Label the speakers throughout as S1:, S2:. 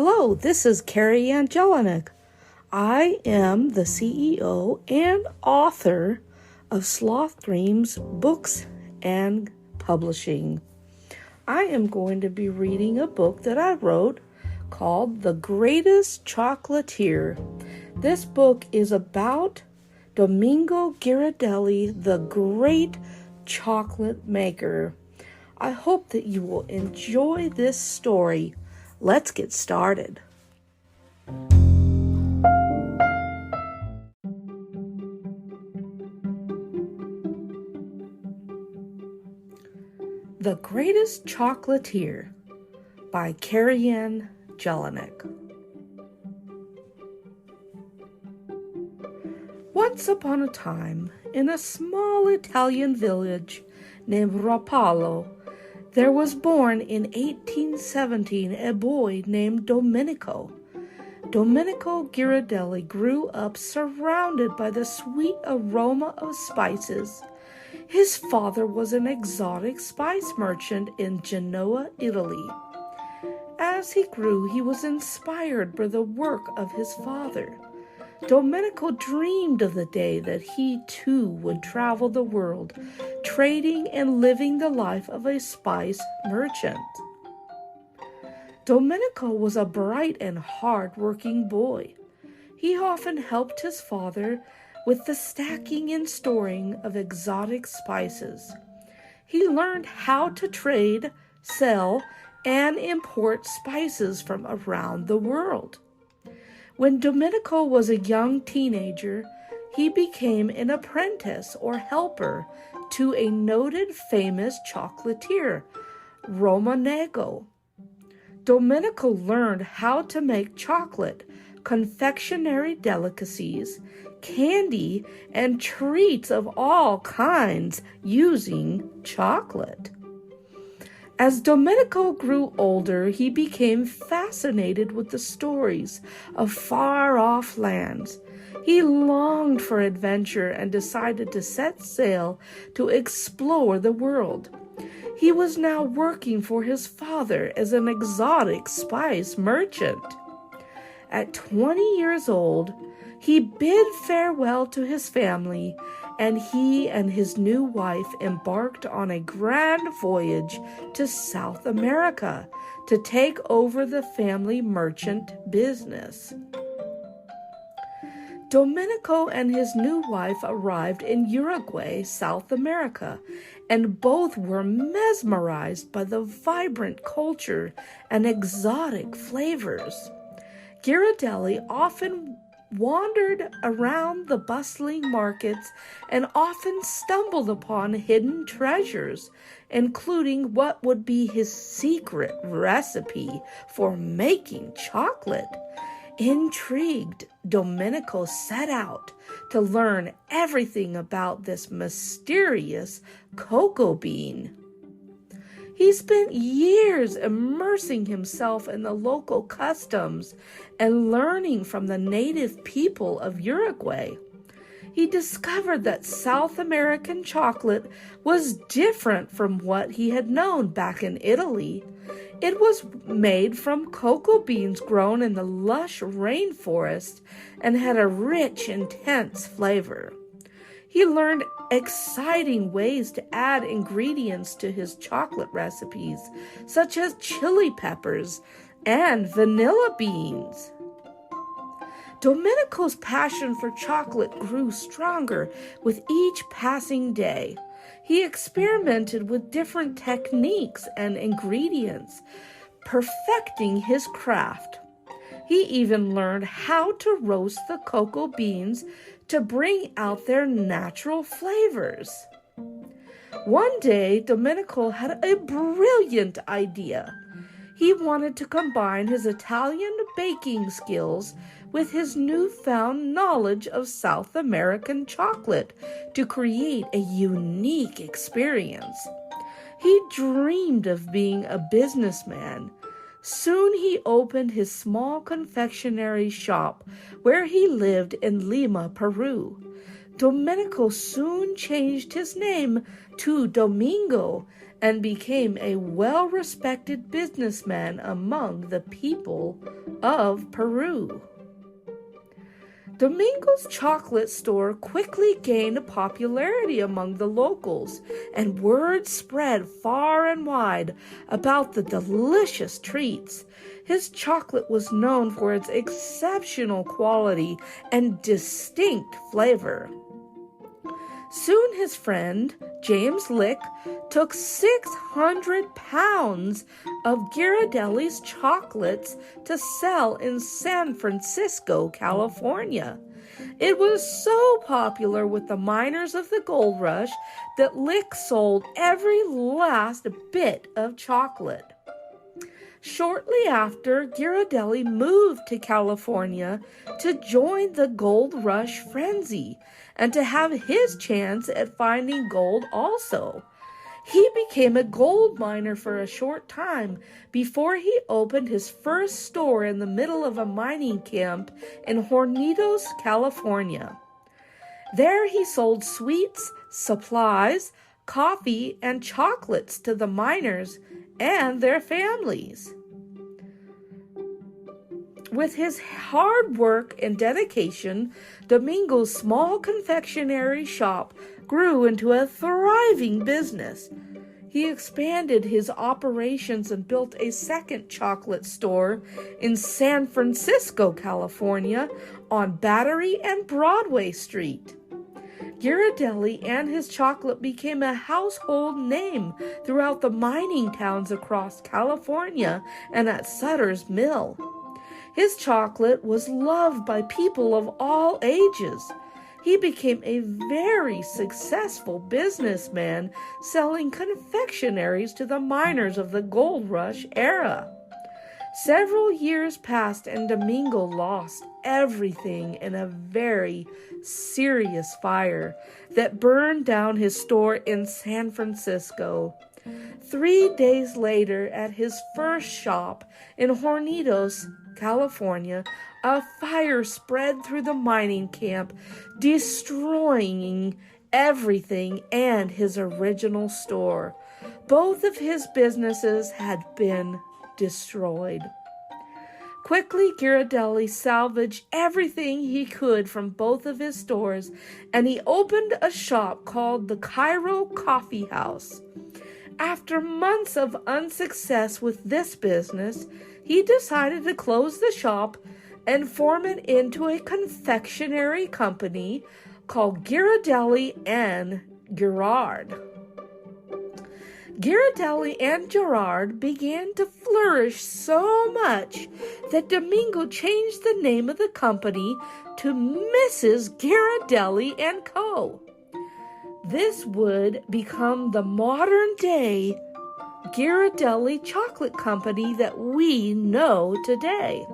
S1: Hello, this is KeriAnne Jelinek. I am the CEO and author of Sloth Dreams Books and Publishing. I am going to be reading a book that I wrote called The Greatest Chocolatier. This book is about Domingo Ghirardelli, the great chocolate maker. I hope that you will enjoy this story. Let's get started. The Greatest Chocolatier by KeriAnne Jelinek. Once upon a time, in a small Italian village named Rapallo, there was born in 1817 a boy named Domenico. Domenico Ghirardelli grew up surrounded by the sweet aroma of spices. His father was an exotic spice merchant in Genoa, Italy. As he grew, he was inspired by the work of his father. Domenico dreamed of the day that he too would travel the world, trading and living the life of a spice merchant. Domenico was a bright and hard-working boy. He often helped his father with the stacking and storing of exotic spices. He learned how to trade, sell, and import spices from around the world. When Domenico was a young teenager, he became an apprentice or helper to a noted famous chocolatier, Domenico. Domenico learned how to make chocolate, confectionery delicacies, candy, and treats of all kinds using chocolate. As Domenico grew older, he became fascinated with the stories of far-off lands. He longed for adventure and decided to set sail to explore the world. He was now working for his father as an exotic spice merchant. At 20 years old, he bid farewell to his family, and he and his new wife embarked on a grand voyage to South America to take over the family merchant business. Domenico and his new wife arrived in Uruguay, South America, and both were mesmerized by the vibrant culture and exotic flavors. Ghirardelli often wandered around the bustling markets and often stumbled upon hidden treasures, including what would be his secret recipe for making chocolate. Intrigued, Domenico set out to learn everything about this mysterious cocoa bean. He spent years immersing himself in the local customs and learning from the native people of Uruguay. He discovered that South American chocolate was different from what he had known back in Italy. It was made from cocoa beans grown in the lush rainforest and had a rich, intense flavor. He learned exciting ways to add ingredients to his chocolate recipes, such as chili peppers and vanilla beans. Domenico's passion for chocolate grew stronger with each passing day. He experimented with different techniques and ingredients, perfecting his craft. He even learned how to roast the cocoa beans to bring out their natural flavors. One day, Domenico had a brilliant idea. He wanted to combine his Italian baking skills with his newfound knowledge of South American chocolate to create a unique experience. He dreamed of being a businessman. Soon he opened his small confectionery shop where he lived in Lima, Peru. Domenico soon changed his name to Domingo and became a well-respected businessman among the people of Peru. Domingo's chocolate store quickly gained popularity among the locals, and word spread far and wide about the delicious treats. His chocolate was known for its exceptional quality and distinct flavor. Soon his friend, James Lick, took 600 pounds of Ghirardelli's chocolates to sell in San Francisco, California. It was so popular with the miners of the gold rush that Lick sold every last bit of chocolate. Shortly after, Ghirardelli moved to California to join the gold rush frenzy and to have his chance at finding gold also. He became a gold miner for a short time before he opened his first store in the middle of a mining camp in Hornitos, California. There he sold sweets, supplies, coffee, and chocolates to the miners and their families. With his hard work and dedication, Domingo's small confectionery shop grew into a thriving business. He expanded his operations and built a second chocolate store in San Francisco, California, on Battery and Broadway Street. Ghirardelli and his chocolate became a household name throughout the mining towns across California and at Sutter's Mill. His chocolate was loved by people of all ages. He became a very successful businessman selling confectionaries to the miners of the gold rush era. Several years passed and Domingo lost everything in a very serious fire that burned down his store in San Francisco. 3 days later, at his first shop in Hornitos, California, a fire spread through the mining camp, destroying everything and his original store. Both of his businesses had been destroyed. Quickly, Ghirardelli salvaged everything he could from both of his stores, and he opened a shop called the Cairo Coffee House. After months of unsuccess with this business, he decided to close the shop and form it into a confectionery company called Ghirardelli and Ghirard. Ghirardelli and Ghirard began to flourish so much that Domingo changed the name of the company to Mrs. Ghirardelli and Co. This would become the modern-day Ghirardelli Chocolate Company that we know today.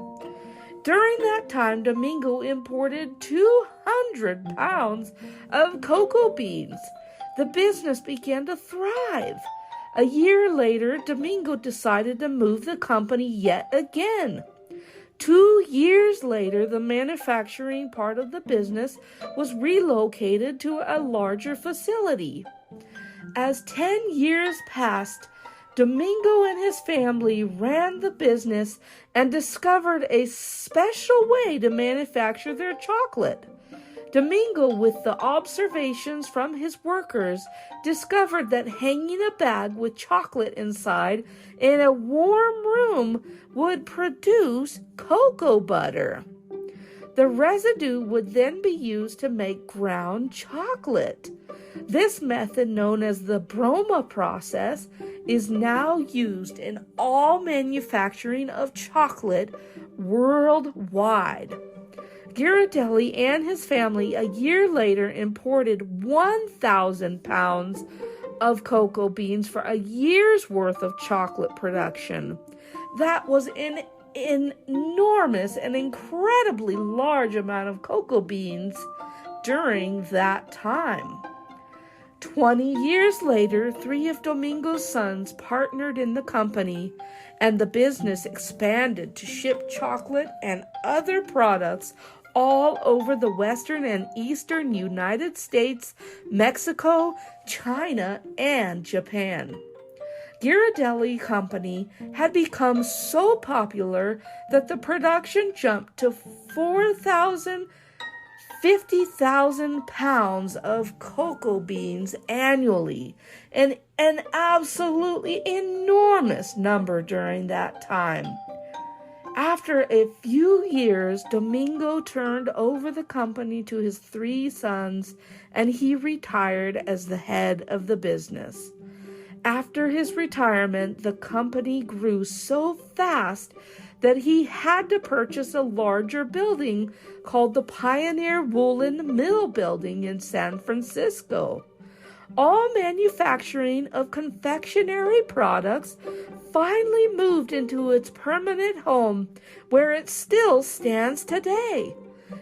S1: During that time, Domingo imported 200 pounds of cocoa beans. The business began to thrive. A year later, Domingo decided to move the company yet again. 2 years later, the manufacturing part of the business was relocated to a larger facility. As 10 years passed, Domingo and his family ran the business and discovered a special way to manufacture their chocolate. Domingo, with the observations from his workers, discovered that hanging a bag with chocolate inside in a warm room would produce cocoa butter. The residue would then be used to make ground chocolate. This method, known as the Broma process, is now used in all manufacturing of chocolate worldwide. Ghirardelli and his family a year later imported 1,000 pounds of cocoa beans for a year's worth of chocolate production. That was an enormous and incredibly large amount of cocoa beans during that time. 20 years later, 3 of Domingo's sons partnered in the company, and the business expanded to ship chocolate and other products all over the western and eastern United States, Mexico, China, and Japan. Ghirardelli Company had become so popular that the production jumped to 50,000 pounds of cocoa beans annually, an absolutely enormous number during that time. After a few years, Domingo turned over the company to his 3 sons, and he retired as the head of the business. After his retirement, the company grew so fast that he had to purchase a larger building called the Pioneer Woolen Mill Building in San Francisco. All manufacturing of confectionery products finally moved into its permanent home, where it still stands today.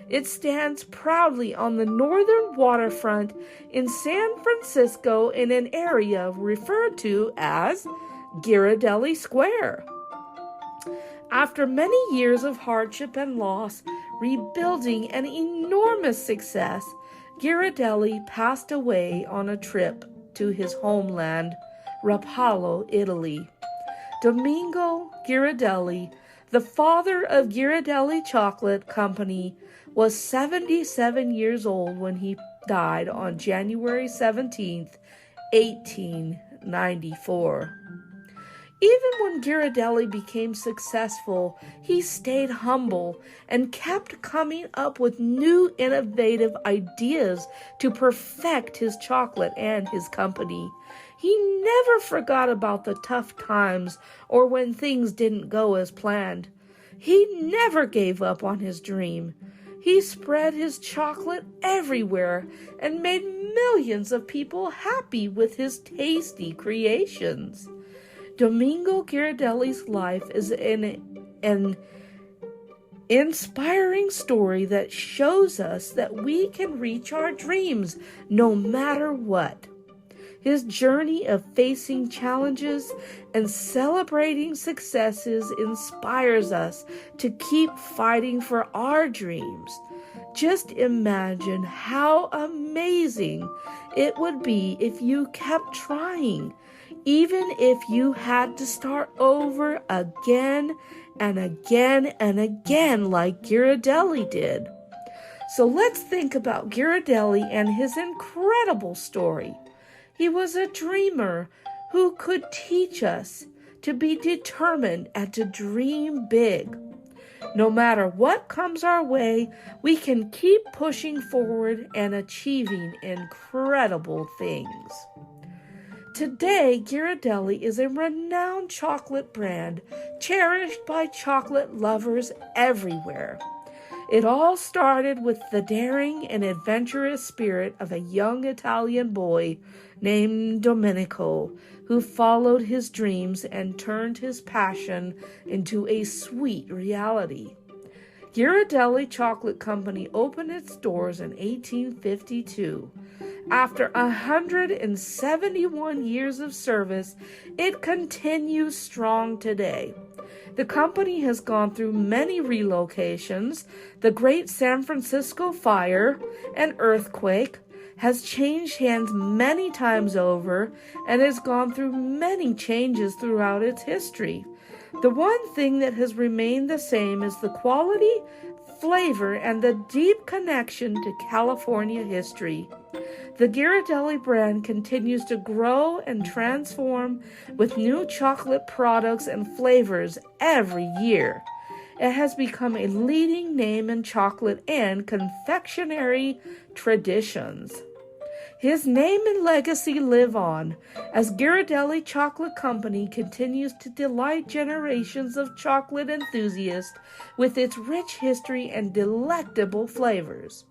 S1: It stands proudly on the northern waterfront in San Francisco in an area referred to as Ghirardelli Square. After many years of hardship and loss, rebuilding an enormous success, Ghirardelli passed away on a trip to his homeland, Rapallo, Italy. Domingo Ghirardelli, the father of Ghirardelli Chocolate Company, was 77 years old when he died on January 17th, 1894. Even when Ghirardelli became successful, he stayed humble and kept coming up with new innovative ideas to perfect his chocolate and his company. He never forgot about the tough times or when things didn't go as planned. He never gave up on his dream. He spread his chocolate everywhere and made millions of people happy with his tasty creations. Domingo Ghirardelli's life is an inspiring story that shows us that we can reach our dreams no matter what. His journey of facing challenges and celebrating successes inspires us to keep fighting for our dreams. Just imagine how amazing it would be if you kept trying, even if you had to start over again and again and again like Ghirardelli did. So let's think about Ghirardelli and his incredible story. He was a dreamer who could teach us to be determined and to dream big. No matter what comes our way, we can keep pushing forward and achieving incredible things. Today, Ghirardelli is a renowned chocolate brand cherished by chocolate lovers everywhere. It all started with the daring and adventurous spirit of a young Italian boy named Domenico, who followed his dreams and turned his passion into a sweet reality. Ghirardelli Chocolate Company opened its doors in 1852. After 171 years of service, it continues strong today. The company has gone through many relocations. The Great San Francisco Fire and earthquake has changed hands many times over and has gone through many changes throughout its history. The one thing that has remained the same is the quality, flavor, and the deep connection to California history. The Ghirardelli brand continues to grow and transform with new chocolate products and flavors every year. It has become a leading name in chocolate and confectionery traditions. His name and legacy live on as Ghirardelli Chocolate Company continues to delight generations of chocolate enthusiasts with its rich history and delectable flavors.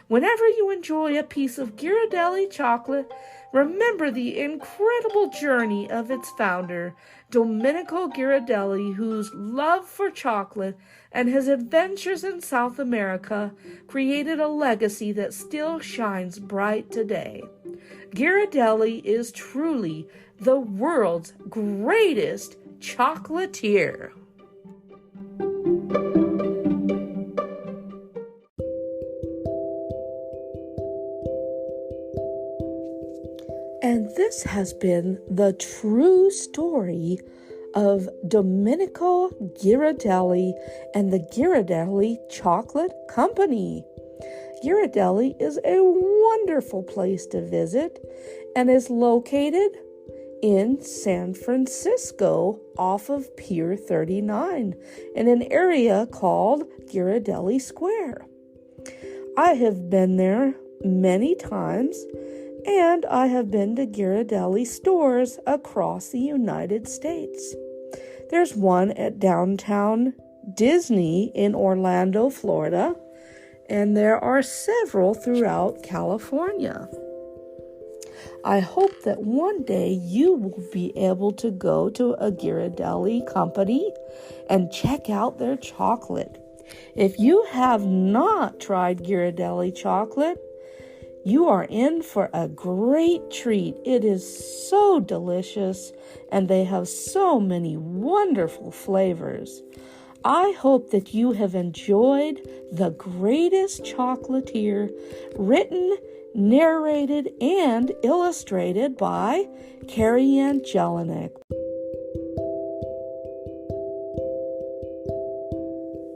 S1: Whenever you enjoy a piece of Ghirardelli chocolate, remember the incredible journey of its founder, Domenico Ghirardelli, whose love for chocolate and his adventures in South America created a legacy that still shines bright today. Ghirardelli is truly the world's greatest chocolatier. And this this has been the true story of Domenico Ghirardelli and the Ghirardelli Chocolate Company. Ghirardelli is a wonderful place to visit and is located in San Francisco off of Pier 39 in an area called Ghirardelli Square. I have been there many times, and I have been to Ghirardelli stores across the United States. There's one at downtown Disney in Orlando, Florida, and there are several throughout California. I hope that one day you will be able to go to a Ghirardelli company and check out their chocolate. If you have not tried Ghirardelli chocolate, you are in for a great treat. It is so delicious, and they have so many wonderful flavors. I hope that you have enjoyed The Greatest Chocolatier, written, narrated, and illustrated by KeriAnne Jelinek.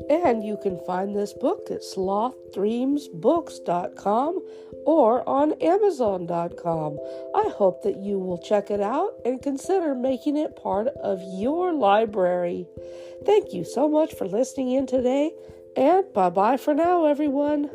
S1: And you can find this book at slothdreamsbooks.com or on amazon.com. I hope that you will check it out and consider making it part of your library. Thank you so much for listening in today, and bye-bye for now, everyone.